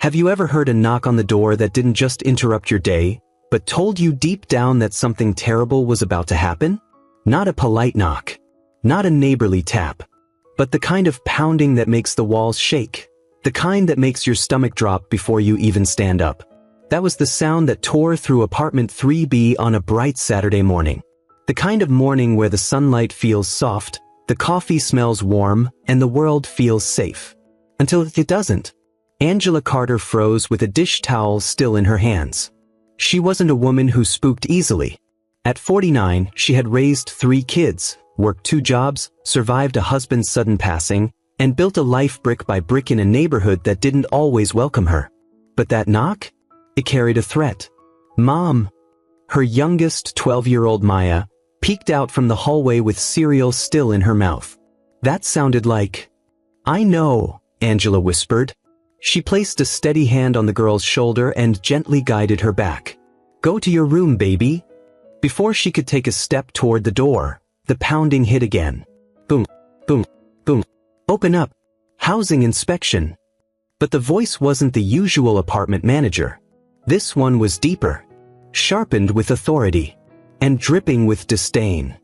Have you ever heard a knock on the door that didn't just interrupt your day, but told you deep down that something terrible was about to happen? Not a polite knock. Not a neighborly tap. But the kind of pounding that makes the walls shake. The kind that makes your stomach drop before you even stand up. That was the sound that tore through apartment 3B on a bright Saturday morning. The kind of morning where the sunlight feels soft, the coffee smells warm, and the world feels safe. Until it doesn't. Angela Carter froze with a dish towel still in her hands. She wasn't a woman who spooked easily. At 49, she had raised 3 kids, worked 2 jobs, survived a husband's sudden passing, and built a life brick by brick in a neighborhood that didn't always welcome her. But that knock? It carried a threat. Mom! Her youngest 12-year-old Maya peeked out from the hallway with cereal still in her mouth. That sounded like... "I know," Angela whispered. She placed a steady hand on the girl's shoulder and gently guided her back. "Go to your room, baby." Before she could take a step toward the door, the pounding hit again. Boom, boom, boom. "Open up. Housing inspection." But the voice wasn't the usual apartment manager. This one was deeper, sharpened with authority, and dripping with disdain.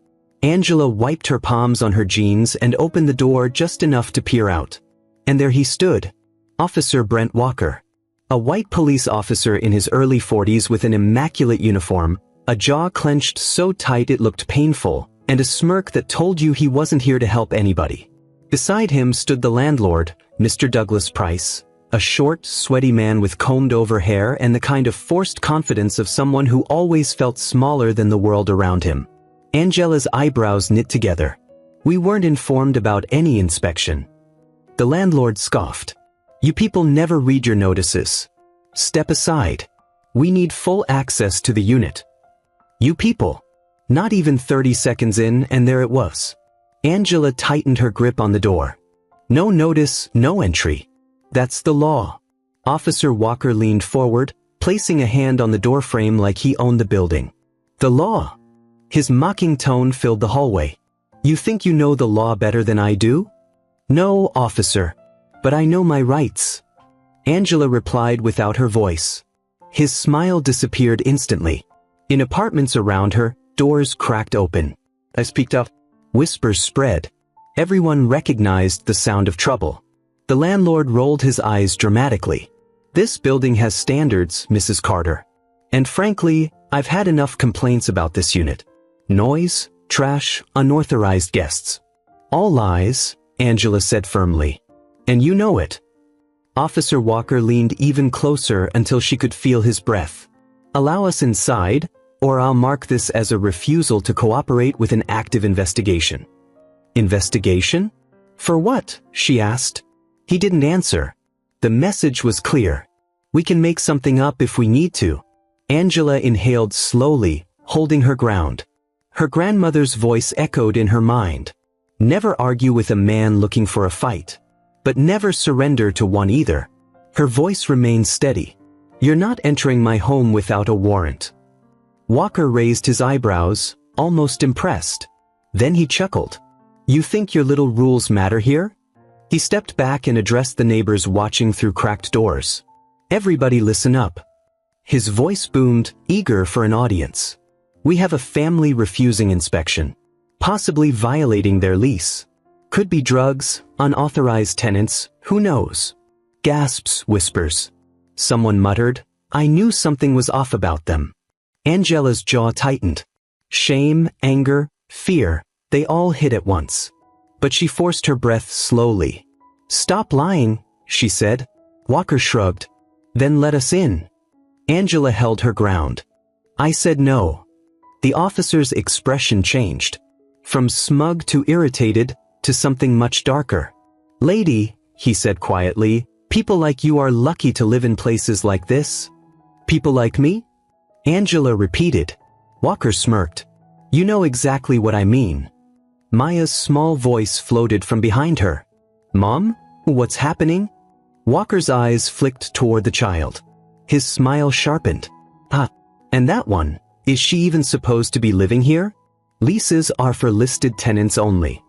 Angela wiped her palms on her jeans and opened the door just enough to peer out. And there he stood. Officer Brent Walker. A white police officer in his early 40s with an immaculate uniform, a jaw clenched so tight it looked painful, and a smirk that told you he wasn't here to help anybody. Beside him stood the landlord, Mr. Douglas Price, a short, sweaty man with combed-over hair and the kind of forced confidence of someone who always felt smaller than the world around him. Angela's eyebrows knit together. "We weren't informed about any inspection." The landlord scoffed. "You people never read your notices. Step aside. We need full access to the unit." "You people." Not even 30 seconds in, and there it was. Angela tightened her grip on the door. "No notice, no entry. That's the law." Officer Walker leaned forward, placing a hand on the doorframe like he owned the building. "The law." His mocking tone filled the hallway. "You think you know the law better than I do?" "No, officer. But I know my rights." Angela replied without her voice. His smile disappeared instantly. In apartments around her, doors cracked open. I speaked up. Whispers spread. Everyone recognized the sound of trouble. The landlord rolled his eyes dramatically. "This building has standards, Mrs. Carter. And frankly, I've had enough complaints about this unit. Noise, trash, unauthorized guests. All lies," Angela said firmly. "And you know it." Officer Walker leaned even closer until she could feel his breath. "Allow us inside, or I'll mark this as a refusal to cooperate with an active investigation." "Investigation? For what?" she asked. He didn't answer. The message was clear. "We can make something up if we need to." Angela inhaled slowly, holding her ground. Her grandmother's voice echoed in her mind. Never argue with a man looking for a fight. But never surrender to one either. Her voice remained steady. "You're not entering my home without a warrant." Walker raised his eyebrows, almost impressed. Then he chuckled. "You think your little rules matter here?" He stepped back and addressed the neighbors watching through cracked doors. "Everybody listen up." His voice boomed, eager for an audience. "We have a family refusing inspection, possibly violating their lease. Could be drugs, unauthorized tenants, who knows?" Gasps, whispers. Someone muttered, "I knew something was off about them." Angela's jaw tightened. Shame, anger, fear, they all hit at once. But she forced her breath slowly. "Stop lying," she said. Walker shrugged. "Then let us in." Angela held her ground. "I said no." The officer's expression changed. From smug to irritated, to something much darker. "Lady," he said quietly, "people like you are lucky to live in places like this." "People like me?" Angela repeated. Walker smirked. "You know exactly what I mean." Maya's small voice floated from behind her. "Mom? What's happening?" Walker's eyes flicked toward the child. His smile sharpened. "Ah, and that one, is she even supposed to be living here? Leases are for listed tenants only."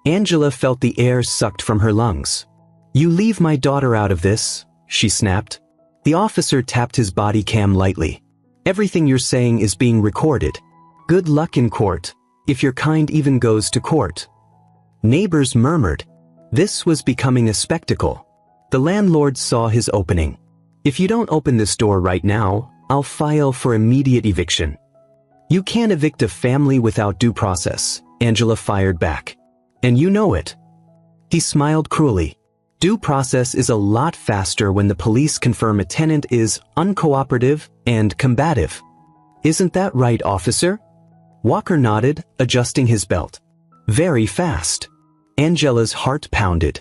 Angela felt the air sucked from her lungs. "You leave my daughter out of this," she snapped. The officer tapped his body cam lightly. Everything you're saying is being recorded. Good luck in court, if your kind even goes to court. Neighbors murmured. This was becoming a spectacle. The landlord saw his opening. If you don't open this door right now, I'll file for immediate eviction. You can't evict a family without due process, Angela fired back. And you know it. He smiled cruelly. Due process is a lot faster when the police confirm a tenant is uncooperative and combative. Isn't that right, officer? Walker nodded, adjusting his belt. Very fast. Angela's heart pounded.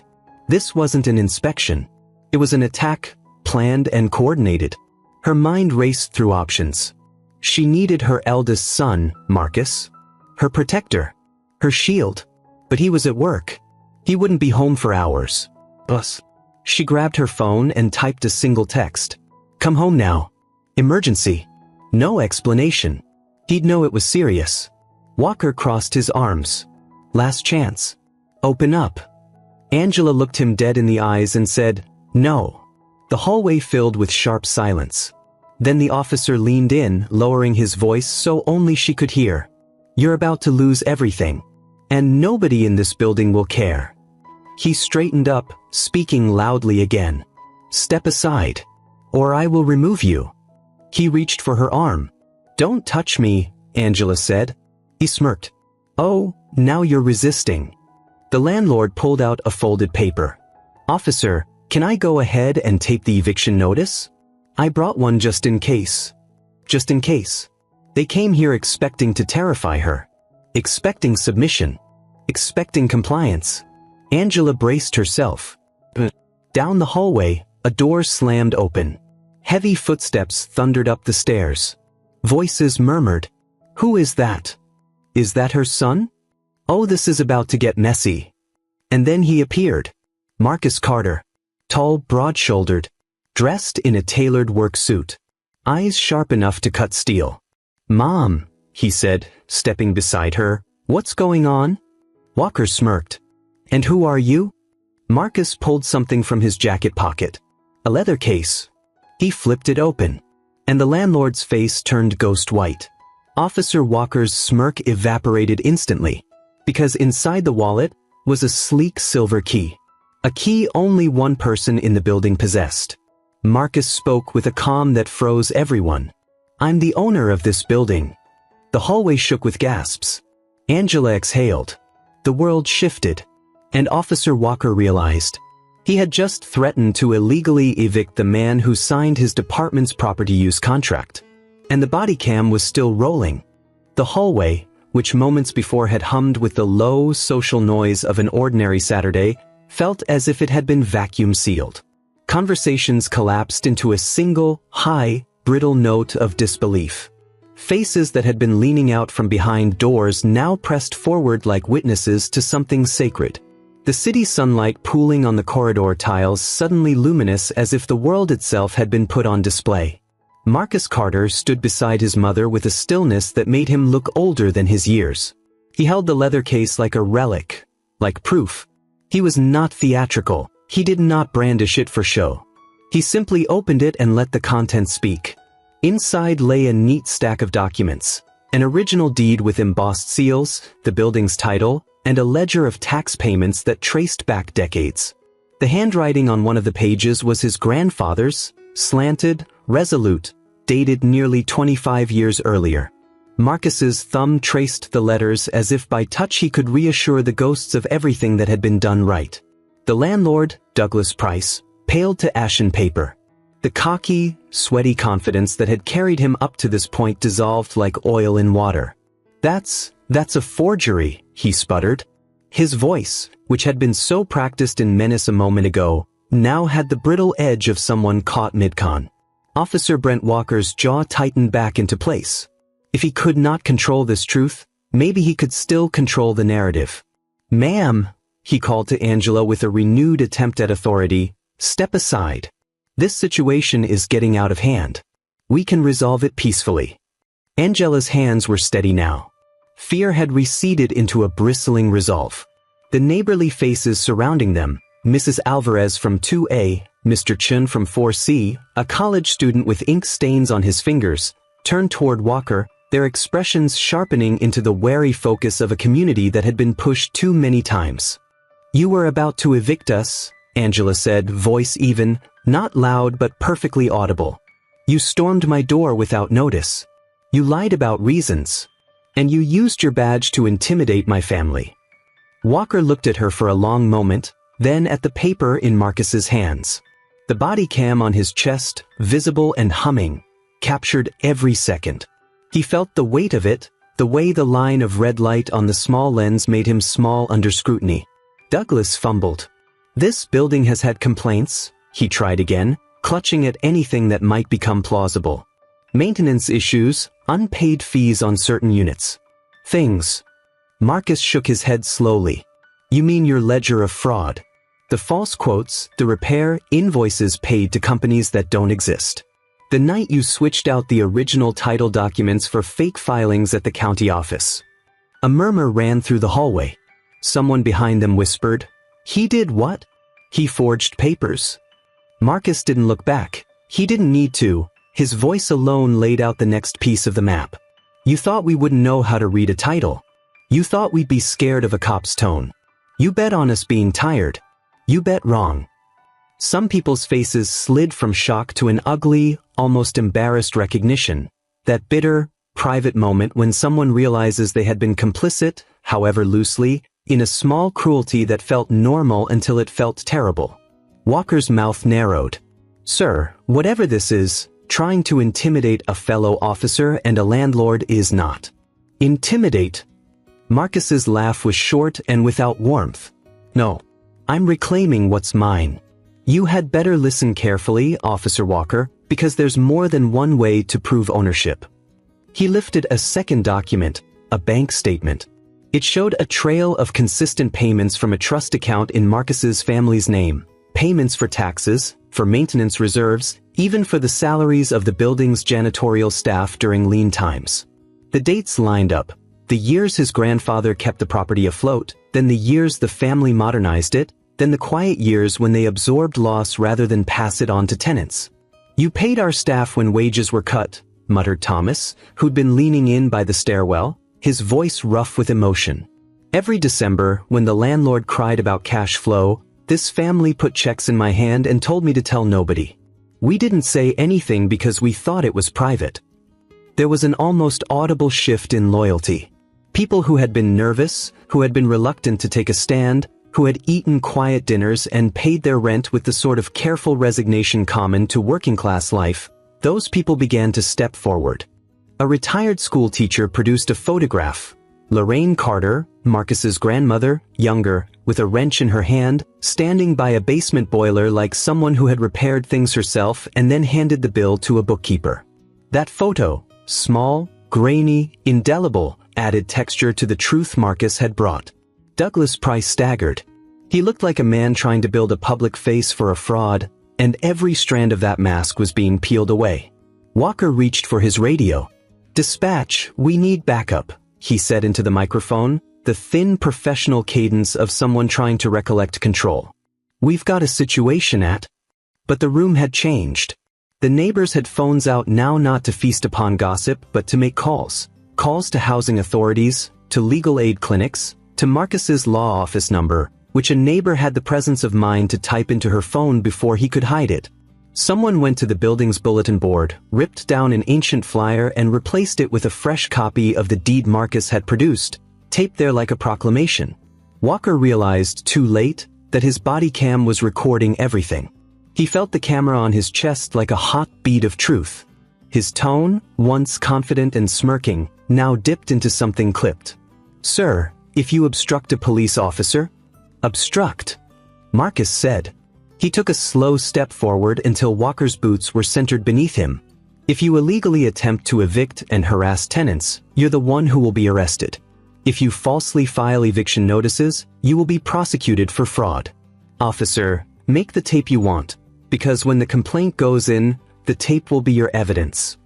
This wasn't an inspection. It was an attack, planned and coordinated. Her mind raced through options. She needed her eldest son, Marcus. Her protector. Her shield. But he was at work. He wouldn't be home for hours. Bus. She grabbed her phone and typed a single text. Come home now. Emergency. No explanation. He'd know it was serious. Walker crossed his arms. Last chance. Open up. Angela looked him dead in the eyes and said, no. The hallway filled with sharp silence. Then the officer leaned in, lowering his voice so only she could hear. You're about to lose everything. And nobody in this building will care. He straightened up, speaking loudly again. Step aside, or I will remove you. He reached for her arm. Don't touch me, Angela said. He smirked. Oh, now you're resisting. The landlord pulled out a folded paper. Officer, can I go ahead and tape the eviction notice? I brought one just in case. Just in case. They came here expecting to terrify her. Expecting submission. Expecting compliance. Angela braced herself. Down the hallway, a door slammed open. Heavy footsteps thundered up the stairs. Voices murmured. Who is that? Is that her son? Oh, this is about to get messy. And then he appeared. Marcus Carter. Tall, broad-shouldered. Dressed in a tailored work suit. Eyes sharp enough to cut steel. Mom, he said, stepping beside her. What's going on? Walker smirked. And who are you? Marcus pulled something from his jacket pocket. A leather case. He flipped it open. And the landlord's face turned ghost white. Officer Walker's smirk evaporated instantly. Because inside the wallet was a sleek silver key. A key only one person in the building possessed. Marcus spoke with a calm that froze everyone. I'm the owner of this building. The hallway shook with gasps. Angela exhaled. The world shifted. And Officer Walker realized. He had just threatened to illegally evict the man who signed his department's property use contract. And the body cam was still rolling. The hallway, which moments before had hummed with the low, social noise of an ordinary Saturday, felt as if it had been vacuum sealed. Conversations collapsed into a single, high, brittle note of disbelief. Faces that had been leaning out from behind doors now pressed forward like witnesses to something sacred. The city sunlight pooling on the corridor tiles suddenly luminous as if the world itself had been put on display. Marcus Carter stood beside his mother with a stillness that made him look older than his years. He held the leather case like a relic, like proof. He was not theatrical. He did not brandish it for show. He simply opened it and let the contents speak. Inside lay a neat stack of documents. An original deed with embossed seals, the building's title, and a ledger of tax payments that traced back decades. The handwriting on one of the pages was his grandfather's, slanted, resolute, dated nearly 25 years earlier. Marcus's thumb traced the letters as if by touch he could reassure the ghosts of everything that had been done right. The landlord, Douglas Price, paled to ashen paper. The cocky, sweaty confidence that had carried him up to this point dissolved like oil in water. That's a forgery, he sputtered. His voice, which had been so practiced in menace a moment ago, now had the brittle edge of someone caught mid-con. Officer Brent Walker's jaw tightened back into place. If he could not control this truth, maybe he could still control the narrative. Ma'am, he called to Angela with a renewed attempt at authority, step aside. This situation is getting out of hand. We can resolve it peacefully. Angela's hands were steady now. Fear had receded into a bristling resolve. The neighborly faces surrounding them, Mrs. Alvarez from 2A, Mr. Chun from 4C, a college student with ink stains on his fingers, turned toward Walker, their expressions sharpening into the wary focus of a community that had been pushed too many times. "You were about to evict us," Angela said, voice even, not loud but perfectly audible. "You stormed my door without notice. You lied about reasons. And you used your badge to intimidate my family." Walker looked at her for a long moment, then at the paper in Marcus's hands. The body cam on his chest, visible and humming, captured every second. He felt the weight of it, the way the line of red light on the small lens made him small under scrutiny. Douglas fumbled. "This building has had complaints," he tried again, clutching at anything that might become plausible. "Maintenance issues, unpaid fees on certain units. Things." Marcus shook his head slowly. "You mean your ledger of fraud? The false quotes, the repair invoices paid to companies that don't exist. The night you switched out the original title documents for fake filings at the county office." A murmur ran through the hallway. Someone behind them whispered, "He did what?" "He forged papers." Marcus didn't look back. He didn't need to. His voice alone laid out the next piece of the map. "You thought we wouldn't know how to read a title. You thought we'd be scared of a cop's tone. You bet on us being tired. You bet wrong." Some people's faces slid from shock to an ugly, almost embarrassed recognition. That bitter, private moment when someone realizes they had been complicit, however loosely, in a small cruelty that felt normal until it felt terrible. Walker's mouth narrowed. "Sir, whatever this is, trying to intimidate a fellow officer and a landlord is not." "Intimidate?" Marcus's laugh was short and without warmth. "No. I'm reclaiming what's mine. You had better listen carefully, Officer Walker, because there's more than one way to prove ownership." He lifted a second document, a bank statement. It showed a trail of consistent payments from a trust account in Marcus's family's name. Payments for taxes, for maintenance reserves, even for the salaries of the building's janitorial staff during lean times. The dates lined up. The years his grandfather kept the property afloat, then the years the family modernized it, then the quiet years when they absorbed loss rather than pass it on to tenants. "You paid our staff when wages were cut," muttered Thomas, who'd been leaning in by the stairwell, his voice rough with emotion. "Every December, when the landlord cried about cash flow, this family put checks in my hand and told me to tell nobody. We didn't say anything because we thought it was private." There was an almost audible shift in loyalty. People who had been nervous, who had been reluctant to take a stand, who had eaten quiet dinners and paid their rent with the sort of careful resignation common to working-class life, those people began to step forward. A retired school teacher produced a photograph. Lorraine Carter, Marcus's grandmother, younger, with a wrench in her hand, standing by a basement boiler like someone who had repaired things herself and then handed the bill to a bookkeeper. That photo, small, grainy, indelible, added texture to the truth Marcus had brought. Douglas Price staggered. He looked like a man trying to build a public face for a fraud, and every strand of that mask was being peeled away. Walker reached for his radio. "Dispatch, we need backup," he said into the microphone, the thin professional cadence of someone trying to recollect control. "We've got a situation at..." But the room had changed. The neighbors had phones out now not to feast upon gossip but to make calls. Calls to housing authorities, to legal aid clinics, to Marcus's law office number, which a neighbor had the presence of mind to type into her phone before he could hide it. Someone went to the building's bulletin board, ripped down an ancient flyer and replaced it with a fresh copy of the deed Marcus had produced, taped there like a proclamation. Walker realized, too late, that his body cam was recording everything. He felt the camera on his chest like a hot bead of truth. His tone, once confident and smirking, now dipped into something clipped. "Sir, if you obstruct a police officer..." "Obstruct," Marcus said. He took a slow step forward until Walker's boots were centered beneath him. "If you illegally attempt to evict and harass tenants, you're the one who will be arrested. If you falsely file eviction notices, you will be prosecuted for fraud. Officer, make the tape you want, because when the complaint goes in, the tape will be your evidence."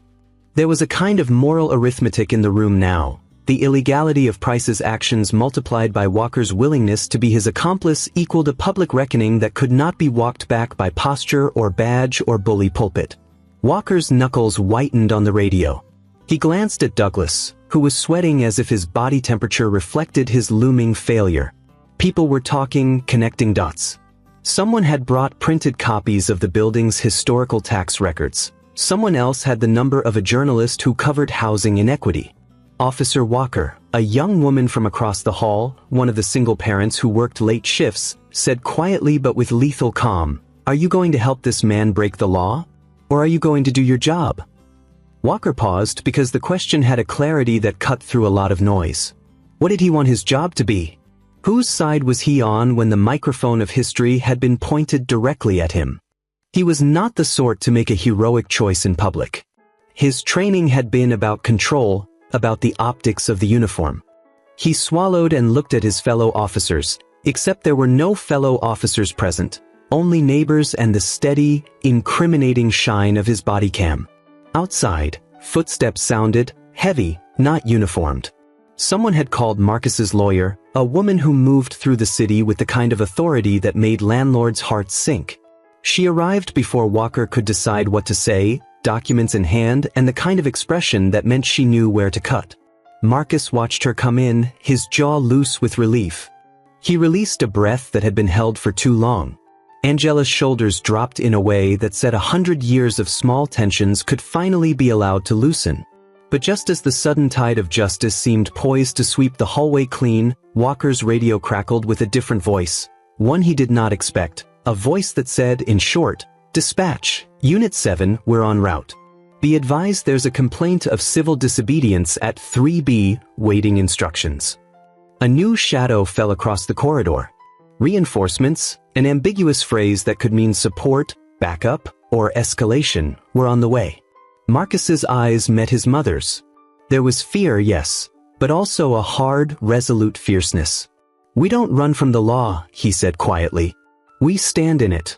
There was a kind of moral arithmetic in the room now. The illegality of Price's actions multiplied by Walker's willingness to be his accomplice equaled a public reckoning that could not be walked back by posture or badge or bully pulpit. Walker's knuckles whitened on the radio. He glanced at Douglas, who was sweating as if his body temperature reflected his looming failure. People were talking, connecting dots. Someone had brought printed copies of the building's historical tax records. Someone else had the number of a journalist who covered housing inequity. Officer Walker, a young woman from across the hall, one of the single parents who worked late shifts, said quietly but with lethal calm, "Are you going to help this man break the law? Or are you going to do your job?" Walker paused because the question had a clarity that cut through a lot of noise. What did he want his job to be? Whose side was he on when the microphone of history had been pointed directly at him? He was not the sort to make a heroic choice in public. His training had been about control, about the optics of the uniform. He swallowed and looked at his fellow officers, except there were no fellow officers present, only neighbors and the steady, incriminating shine of his body cam. Outside, footsteps sounded, heavy, not uniformed. Someone had called Marcus's lawyer, a woman who moved through the city with the kind of authority that made landlords' hearts sink. She arrived before Walker could decide what to say, documents in hand and the kind of expression that meant she knew where to cut. Marcus watched her come in, his jaw loose with relief. He released a breath that had been held for too long. Angela's shoulders dropped in a way that said 100 years of small tensions could finally be allowed to loosen. But just as the sudden tide of justice seemed poised to sweep the hallway clean, Walker's radio crackled with a different voice, one he did not expect, a voice that said, in short, "Dispatch, Unit 7, we're en route. Be advised there's a complaint of civil disobedience at 3B, waiting instructions." A new shadow fell across the corridor. Reinforcements, an ambiguous phrase that could mean support, backup, or escalation, were on the way. Marcus's eyes met his mother's. There was fear, yes, but also a hard, resolute fierceness. "We don't run from the law," he said quietly. "We stand in it."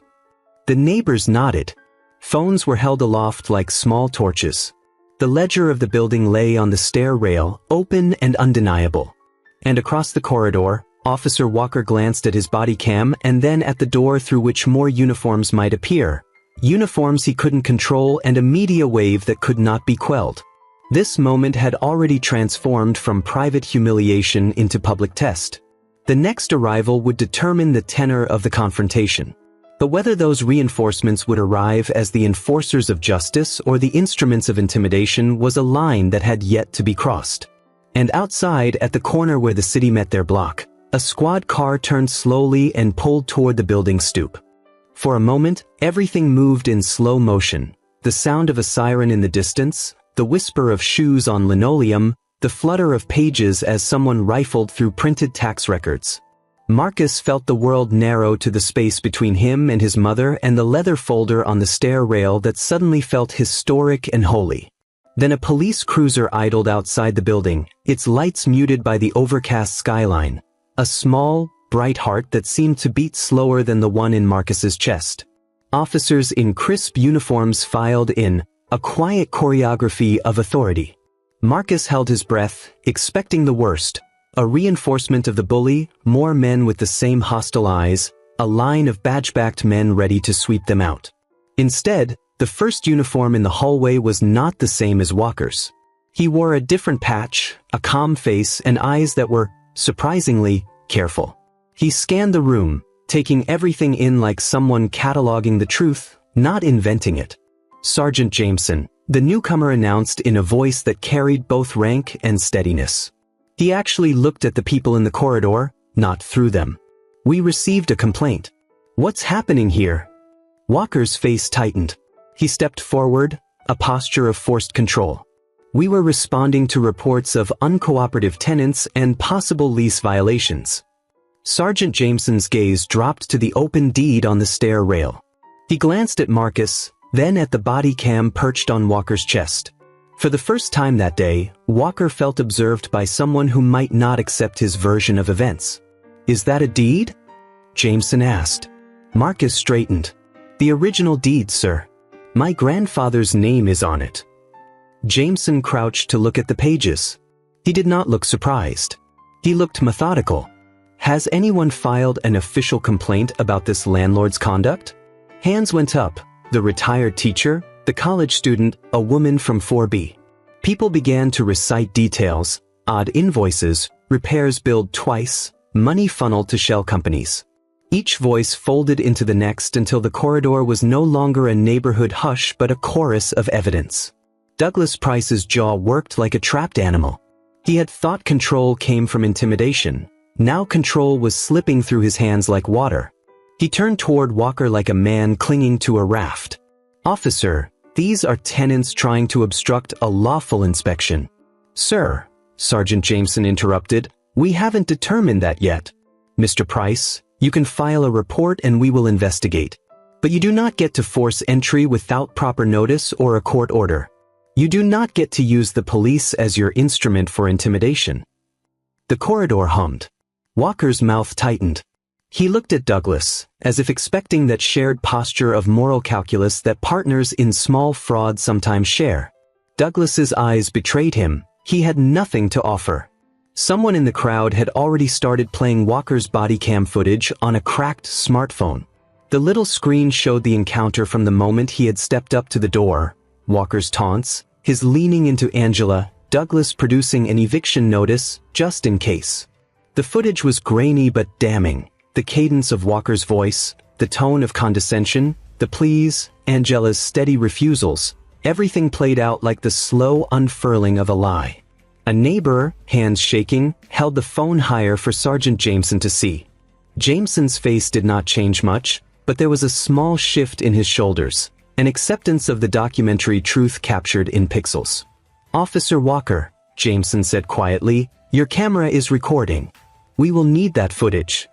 The neighbors nodded. Phones were held aloft like small torches. The ledger of the building lay on the stair rail, open and undeniable. And across the corridor, Officer Walker glanced at his body cam and then at the door through which more uniforms might appear. Uniforms he couldn't control and a media wave that could not be quelled. This moment had already transformed from private humiliation into public test. The next arrival would determine the tenor of the confrontation. But whether those reinforcements would arrive as the enforcers of justice or the instruments of intimidation was a line that had yet to be crossed. And outside, at the corner where the city met their block, a squad car turned slowly and pulled toward the building's stoop. For a moment, everything moved in slow motion. The sound of a siren in the distance, the whisper of shoes on linoleum, the flutter of pages as someone rifled through printed tax records. Marcus felt the world narrow to the space between him and his mother and the leather folder on the stair rail that suddenly felt historic and holy. Then a police cruiser idled outside the building, its lights muted by the overcast skyline. A small, bright heart that seemed to beat slower than the one in Marcus's chest. Officers in crisp uniforms filed in, a quiet choreography of authority. Marcus held his breath, expecting the worst. A reinforcement of the bully, more men with the same hostile eyes, a line of badge-backed men ready to sweep them out. Instead, the first uniform in the hallway was not the same as Walker's. He wore a different patch, a calm face, and eyes that were, surprisingly, careful. He scanned the room, taking everything in like someone cataloging the truth, not inventing it. "Sergeant Jameson," the newcomer announced in a voice that carried both rank and steadiness. He actually looked at the people in the corridor, not through them. "We received a complaint." "What's happening here?" Walker's face tightened. He stepped forward, a posture of forced control. "We were responding to reports of uncooperative tenants and possible lease violations." Sergeant Jameson's gaze dropped to the open deed on the stair rail. He glanced at Marcus, then at the body cam perched on Walker's chest. For the first time that day, Walker felt observed by someone who might not accept his version of events. "Is that a deed?" Jameson asked. Marcus straightened. "The original deed, sir. My grandfather's name is on it." Jameson crouched to look at the pages. He did not look surprised. He looked methodical. Has anyone filed an official complaint about this landlord's conduct? Hands went up. The retired teacher, the college student, a woman from 4B. People began to recite details, odd invoices, repairs billed twice, money funneled to shell companies. Each voice folded into the next until the corridor was no longer a neighborhood hush but a chorus of evidence. Douglas Price's jaw worked like a trapped animal. He had thought control came from intimidation. Now control was slipping through his hands like water. He turned toward Walker like a man clinging to a raft. "Officer, these are tenants trying to obstruct a lawful inspection." "Sir," Sergeant Jameson interrupted, "we haven't determined that yet. Mr. Price, you can file a report and we will investigate. But you do not get to force entry without proper notice or a court order. You do not get to use the police as your instrument for intimidation." The corridor hummed. Walker's mouth tightened. He looked at Douglas, as if expecting that shared posture of moral calculus that partners in small fraud sometimes share. Douglas's eyes betrayed him. He had nothing to offer. Someone in the crowd had already started playing Walker's body cam footage on a cracked smartphone. The little screen showed the encounter from the moment he had stepped up to the door. Walker's taunts, his leaning into Angela, Douglas producing an eviction notice, just in case. The footage was grainy but damning. The cadence of Walker's voice, the tone of condescension, the pleas, Angela's steady refusals, everything played out like the slow unfurling of a lie. A neighbor, hands shaking, held the phone higher for Sergeant Jameson to see. Jameson's face did not change much, but there was a small shift in his shoulders, an acceptance of the documentary truth captured in pixels. "Officer Walker," Jameson said quietly, "your camera is recording. We will need that footage."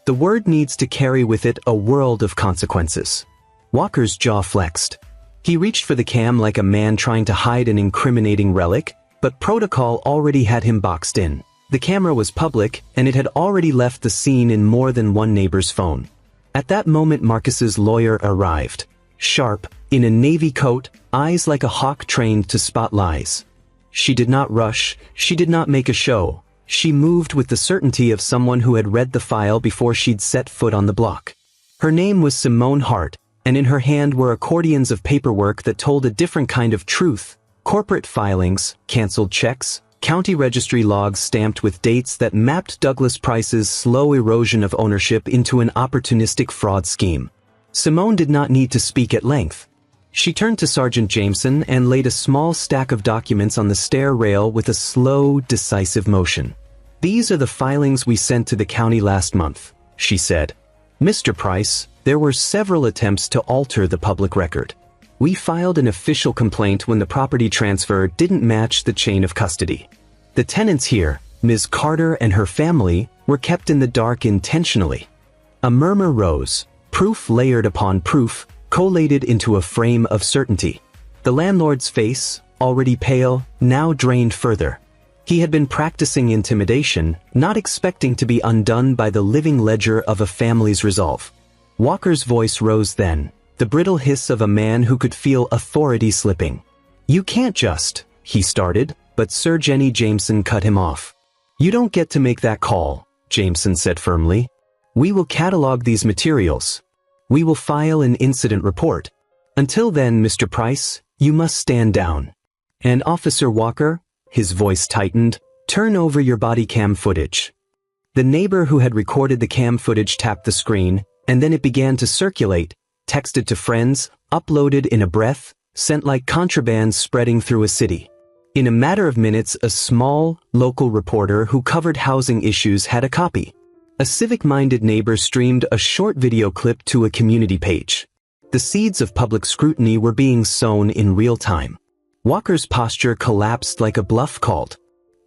The word needs to carry with it a world of consequences. Walker's jaw flexed. He reached for the cam like a man trying to hide an incriminating relic, but protocol already had him boxed in. The camera was public, and it had already left the scene in more than one neighbor's phone. At that moment Marcus's lawyer arrived. Sharp, in a navy coat, eyes like a hawk trained to spot lies. She did not rush, she did not make a show. She moved with the certainty of someone who had read the file before she'd set foot on the block. Her name was Simone Hart, and in her hand were accordions of paperwork that told a different kind of truth. Corporate filings, canceled checks, county registry logs stamped with dates that mapped Douglas Price's slow erosion of ownership into an opportunistic fraud scheme. Simone did not need to speak at length. She turned to Sergeant Jameson and laid a small stack of documents on the stair rail with a slow, decisive motion. "These are the filings we sent to the county last month," she said. "Mr. Price, there were several attempts to alter the public record. We filed an official complaint when the property transfer didn't match the chain of custody. The tenants here, Ms. Carter and her family, were kept in the dark intentionally." A murmur rose, proof layered upon proof, collated into a frame of certainty. The landlord's face, already pale, now drained further. He had been practicing intimidation, not expecting to be undone by the living ledger of a family's resolve. Walker's voice rose then, the brittle hiss of a man who could feel authority slipping. "You can't just," he started, but Sir Jenny Jameson cut him off. "You don't get to make that call," Jameson said firmly. "We will catalog these materials. We will file an incident report. Until then, Mr. Price, you must stand down. And Officer Walker," his voice tightened, "turn over your body cam footage." The neighbor who had recorded the cam footage tapped the screen, and then it began to circulate, texted to friends, uploaded in a breath, sent like contraband spreading through a city. In a matter of minutes, a small, local reporter who covered housing issues had a copy. A civic-minded neighbor streamed a short video clip to a community page. The seeds of public scrutiny were being sown in real time. Walker's posture collapsed like a bluff called.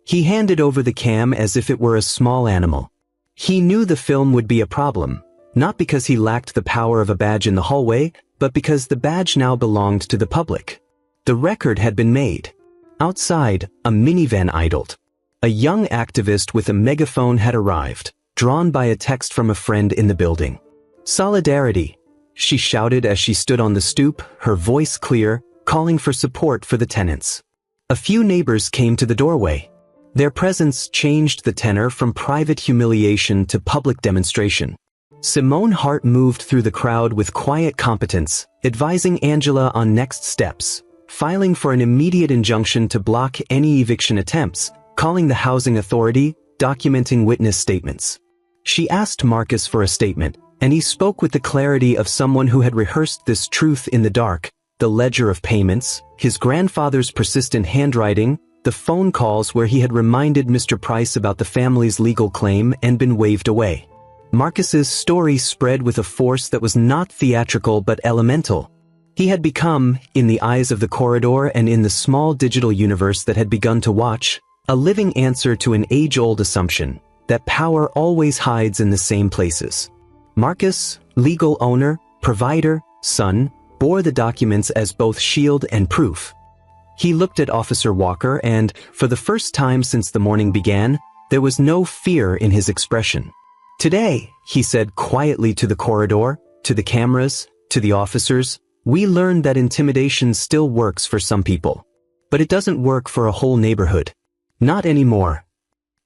He handed over the cam as if it were a small animal. He knew the film would be a problem, not because he lacked the power of a badge in the hallway, but because the badge now belonged to the public. The record had been made. Outside, a minivan idled. A young activist with a megaphone had arrived, drawn by a text from a friend in the building. "Solidarity," she shouted as she stood on the stoop, her voice clear, calling for support for the tenants. A few neighbors came to the doorway. Their presence changed the tenor from private humiliation to public demonstration. Simone Hart moved through the crowd with quiet competence, advising Angela on next steps, filing for an immediate injunction to block any eviction attempts, calling the housing authority, documenting witness statements. She asked Marcus for a statement, and he spoke with the clarity of someone who had rehearsed this truth in the dark: the ledger of payments, his grandfather's persistent handwriting, the phone calls where he had reminded Mr. Price about the family's legal claim and been waved away. Marcus's story spread with a force that was not theatrical but elemental. He had become, in the eyes of the corridor and in the small digital universe that had begun to watch, a living answer to an age-old assumption that power always hides in the same places. Marcus, legal owner, provider, son, bore the documents as both shield and proof. He looked at Officer Walker and, for the first time since the morning began, there was no fear in his expression. "Today," he said quietly to the corridor, to the cameras, to the officers, "we learned that intimidation still works for some people. But it doesn't work for a whole neighborhood. Not anymore."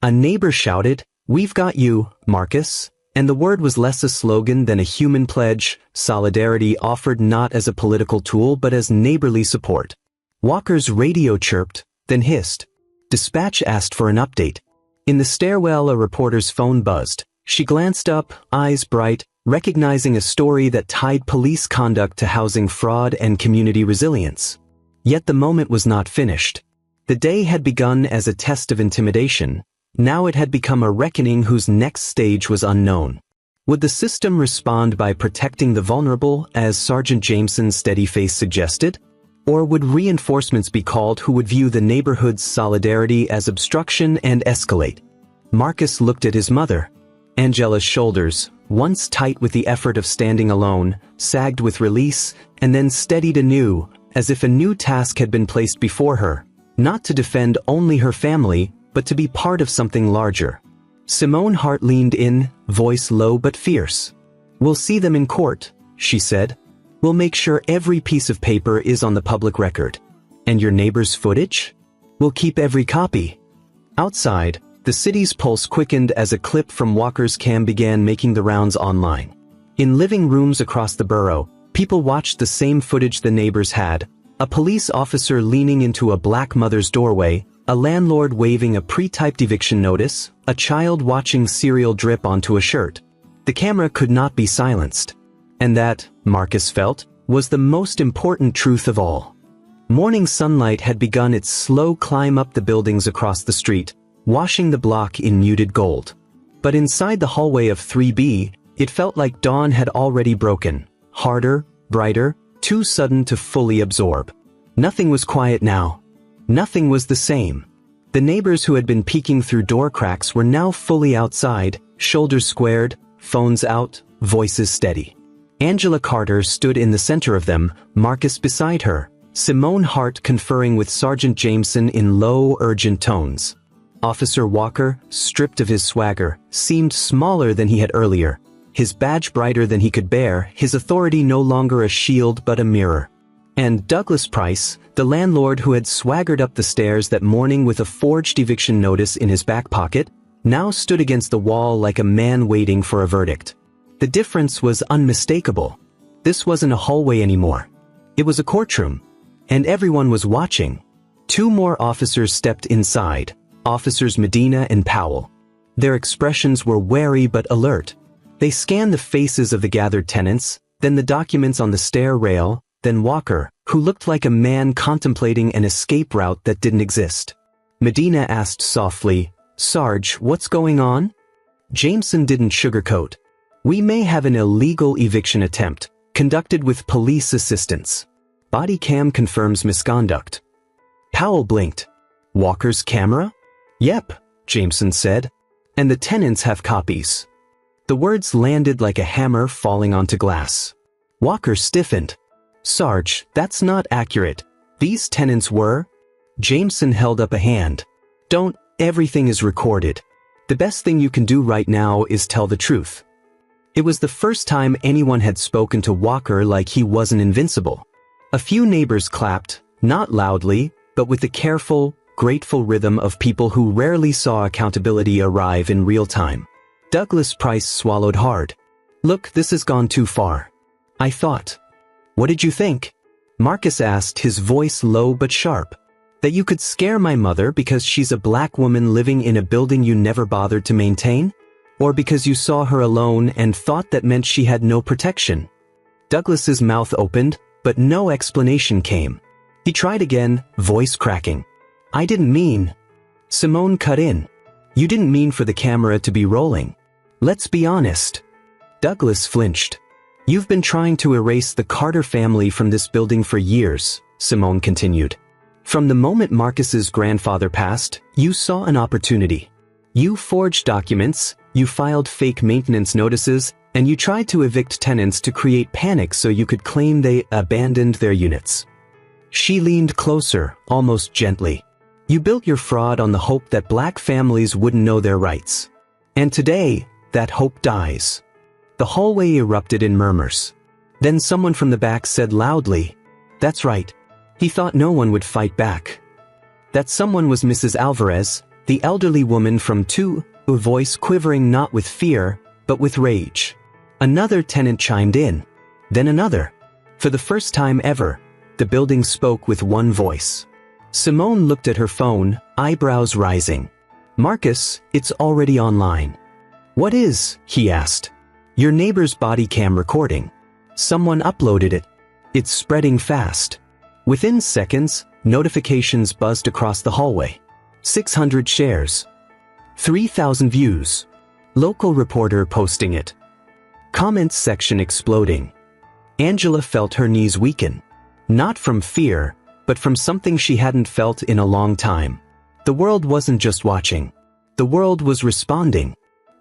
A neighbor shouted, "We've got you, Marcus," and the word was less a slogan than a human pledge, solidarity offered not as a political tool but as neighborly support. Walker's radio chirped, then hissed. Dispatch asked for an update. In the stairwell, a reporter's phone buzzed. She glanced up, eyes bright, recognizing a story that tied police conduct to housing fraud and community resilience. Yet the moment was not finished. The day had begun as a test of intimidation. Now it had become a reckoning whose next stage was unknown. Would the system respond by protecting the vulnerable, as Sergeant Jameson's steady face suggested? Or would reinforcements be called who would view the neighborhood's solidarity as obstruction and escalate? Marcus looked at his mother. Angela's shoulders, once tight with the effort of standing alone, sagged with release, and then steadied anew, as if a new task had been placed before her, not to defend only her family, but to be part of something larger. Simone Hart leaned in, voice low but fierce. "We'll see them in court," she said. "We'll make sure every piece of paper is on the public record. And your neighbor's footage? We'll keep every copy." Outside, the city's pulse quickened as a clip from Walker's cam began making the rounds online. In living rooms across the borough, people watched the same footage the neighbors had: a police officer leaning into a black mother's doorway, a landlord waving a pre-typed eviction notice, a child watching cereal drip onto a shirt. The camera could not be silenced. And that, Marcus felt, was the most important truth of all. Morning sunlight had begun its slow climb up the buildings across the street, washing the block in muted gold. But inside the hallway of 3B, it felt like dawn had already broken, harder, brighter, too sudden to fully absorb. Nothing was quiet now. Nothing was the same. The neighbors who had been peeking through door cracks were now fully outside, shoulders squared, phones out, voices steady. Angela Carter stood in the center of them, Marcus beside her, Simone Hart conferring with Sergeant Jameson in low, urgent tones. Officer Walker, stripped of his swagger, seemed smaller than he had earlier, his badge brighter than he could bear, his authority no longer a shield but a mirror. And Douglas Price, the landlord who had swaggered up the stairs that morning with a forged eviction notice in his back pocket, now stood against the wall like a man waiting for a verdict. The difference was unmistakable. This wasn't a hallway anymore. It was a courtroom. And everyone was watching. Two more officers stepped inside. Officers Medina and Powell. Their expressions were wary but alert. They scanned the faces of the gathered tenants, then the documents on the stair rail, then Walker, who looked like a man contemplating an escape route that didn't exist. Medina asked softly, "Sarge, what's going on?" Jameson didn't sugarcoat. "We may have an illegal eviction attempt, conducted with police assistance. Body cam confirms misconduct." Powell blinked. "Walker's camera?" "Yep," Jameson said. "And the tenants have copies." The words landed like a hammer falling onto glass. Walker stiffened. "Sarge, that's not accurate. These tenants were..." Jameson held up a hand. "Don't, everything is recorded. The best thing you can do right now is tell the truth." It was the first time anyone had spoken to Walker like he wasn't invincible. A few neighbors clapped, not loudly, but with the careful, grateful rhythm of people who rarely saw accountability arrive in real time. Douglas Price swallowed hard. "Look, this has gone too far. I thought." "What did you think?" Marcus asked, his voice low but sharp. "That you could scare my mother because she's a black woman living in a building you never bothered to maintain? Or because you saw her alone and thought that meant she had no protection?" Douglas's mouth opened, but no explanation came. He tried again, voice cracking. "I didn't mean..." Simone cut in. "You didn't mean for the camera to be rolling. Let's be honest." Douglas flinched. "You've been trying to erase the Carter family from this building for years," Simone continued. "From the moment Marcus's grandfather passed, you saw an opportunity. You forged documents, you filed fake maintenance notices, and you tried to evict tenants to create panic so you could claim they abandoned their units." She leaned closer, almost gently. "You built your fraud on the hope that black families wouldn't know their rights. And today, that hope dies." The hallway erupted in murmurs. Then someone from the back said loudly, "That's right. He thought no one would fight back." That someone was Mrs. Alvarez, the elderly woman from 2, a voice quivering not with fear, but with rage. Another tenant chimed in. Then another. For the first time ever, the building spoke with one voice. Simone looked at her phone, eyebrows rising. "Marcus, it's already online." "What is?" he asked. "Your neighbor's body cam recording. Someone uploaded it. It's spreading fast." Within seconds, notifications buzzed across the hallway. 600 shares. 3,000 views. Local reporter posting it. Comments section exploding. Angela felt her knees weaken. Not from fear, but from something she hadn't felt in a long time. The world wasn't just watching. The world was responding.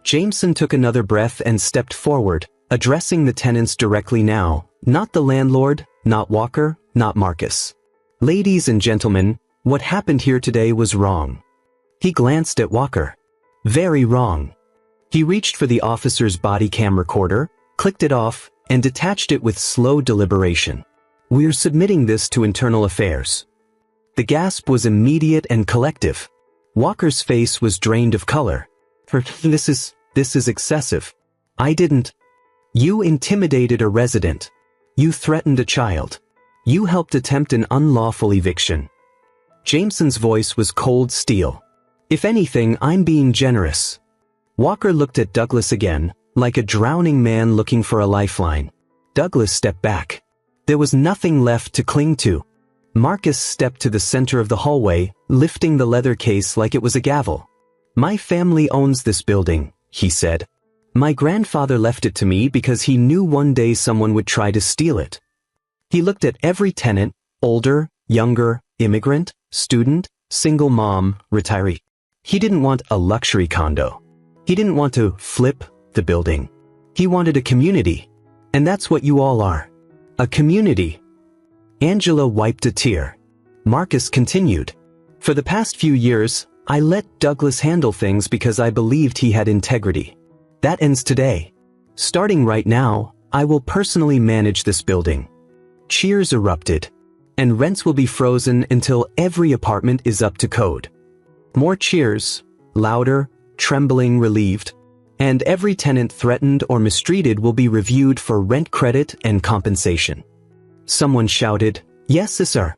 Jameson took another breath and stepped forward, addressing the tenants directly now, not the landlord, not Walker, not Marcus. "Ladies and gentlemen, what happened here today was wrong." He glanced at Walker. "Very wrong." He reached for the officer's body cam recorder, clicked it off, and detached it with slow deliberation. "We're submitting this to internal affairs." The gasp was immediate and collective. Walker's face was drained of color. This is excessive. I didn't." "You intimidated a resident. You threatened a child. You helped attempt an unlawful eviction." Jameson's voice was cold steel. "If anything, I'm being generous." Walker looked at Douglas again, like a drowning man looking for a lifeline. Douglas stepped back. There was nothing left to cling to. Marcus stepped to the center of the hallway, lifting the leather case like it was a gavel. "My family owns this building," he said. "My grandfather left it to me because he knew one day someone would try to steal it." He looked at every tenant, older, younger, immigrant, student, single mom, retiree. He didn't want a luxury condo. He didn't want to flip the building. He wanted a community. And that's what you all are. A community. Angela wiped a tear. Marcus continued. "For the past few years, I let Douglas handle things because I believed he had integrity. That ends today. Starting right now, I will personally manage this building." Cheers erupted. "And rents will be frozen until every apartment is up to code." More cheers, louder, trembling, relieved. "And every tenant threatened or mistreated will be reviewed for rent credit and compensation." Someone shouted, "Yes, sir."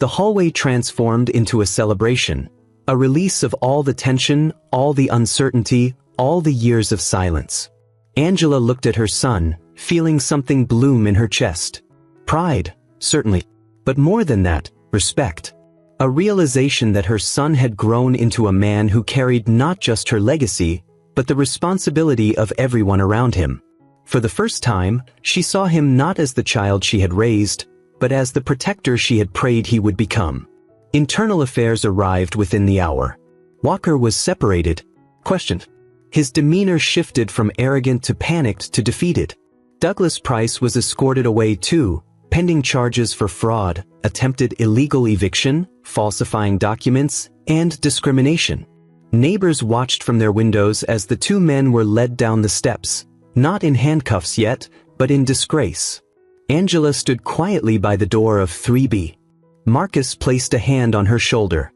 The hallway transformed into a celebration, a release of all the tension, all the uncertainty, all the years of silence. Angela looked at her son, feeling something bloom in her chest. Pride, certainly, but more than that, respect. A realization that her son had grown into a man who carried not just her legacy, but the responsibility of everyone around him. For the first time, she saw him not as the child she had raised, but as the protector she had prayed he would become. Internal affairs arrived within the hour. Walker was separated, questioned. His demeanor shifted from arrogant to panicked to defeated. Douglas Price was escorted away too, pending charges for fraud, attempted illegal eviction, falsifying documents, and discrimination. Neighbors watched from their windows as the two men were led down the steps, not in handcuffs yet, but in disgrace. Angela stood quietly by the door of 3B. Marcus placed a hand on her shoulder.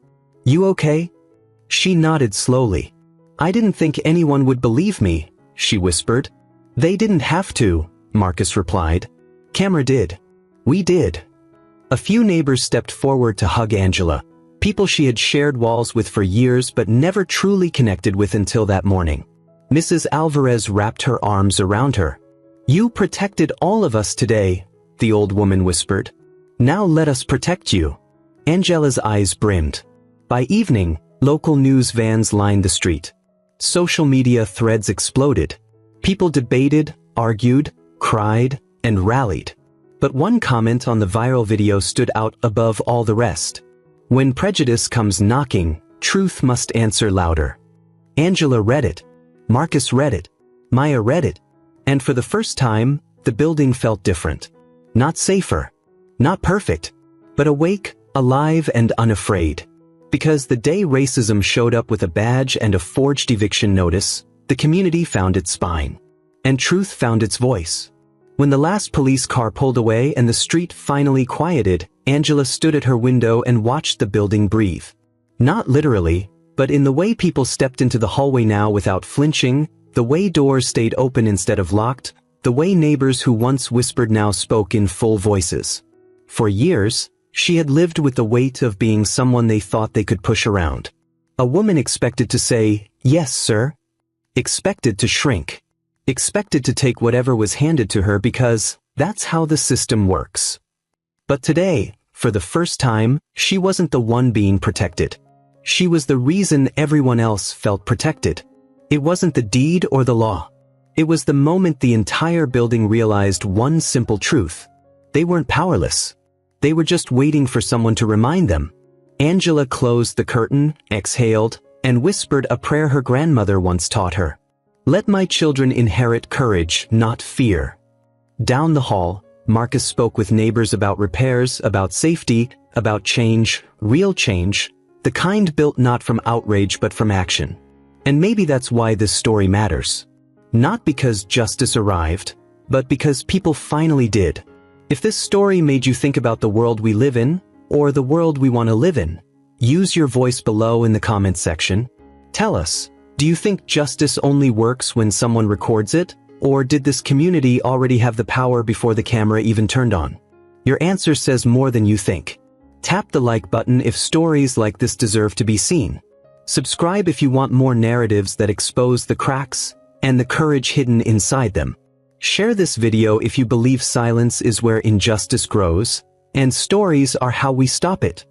"You okay?" She nodded slowly. "I didn't think anyone would believe me," she whispered. "They didn't have to," Marcus replied. "Camera did. We did." A few neighbors stepped forward to hug Angela, people she had shared walls with for years but never truly connected with until that morning. Mrs. Alvarez wrapped her arms around her. "You protected all of us today," the old woman whispered. "Now let us protect you." Angela's eyes brimmed. By evening, local news vans lined the street. Social media threads exploded. People debated, argued, cried, and rallied. But one comment on the viral video stood out above all the rest. "When prejudice comes knocking, truth must answer louder." Angela read it. Marcus read it. Maya read it. And for the first time, the building felt different. Not safer. Not perfect. But awake, alive, and unafraid. Because the day racism showed up with a badge and a forged eviction notice, the community found its spine. And truth found its voice. When the last police car pulled away and the street finally quieted, Angela stood at her window and watched the building breathe. Not literally, but in the way people stepped into the hallway now without flinching, the way doors stayed open instead of locked, the way neighbors who once whispered now spoke in full voices. For years, she had lived with the weight of being someone they thought they could push around. A woman expected to say, "Yes, sir." Expected to shrink. Expected to take whatever was handed to her because that's how the system works. But today, for the first time, she wasn't the one being protected. She was the reason everyone else felt protected. It wasn't the deed or the law. It was the moment the entire building realized one simple truth. They weren't powerless. They were just waiting for someone to remind them. Angela closed the curtain, exhaled, and whispered a prayer her grandmother once taught her. "Let my children inherit courage, not fear." Down the hall, Marcus spoke with neighbors about repairs, about safety, about change, real change, the kind built not from outrage but from action. And maybe that's why this story matters. Not because justice arrived, but because people finally did. If this story made you think about the world we live in, or the world we want to live in, use your voice below in the comments section. Tell us, do you think justice only works when someone records it, or did this community already have the power before the camera even turned on? Your answer says more than you think. Tap the like button if stories like this deserve to be seen. Subscribe if you want more narratives that expose the cracks and the courage hidden inside them. Share this video if you believe silence is where injustice grows, and stories are how we stop it.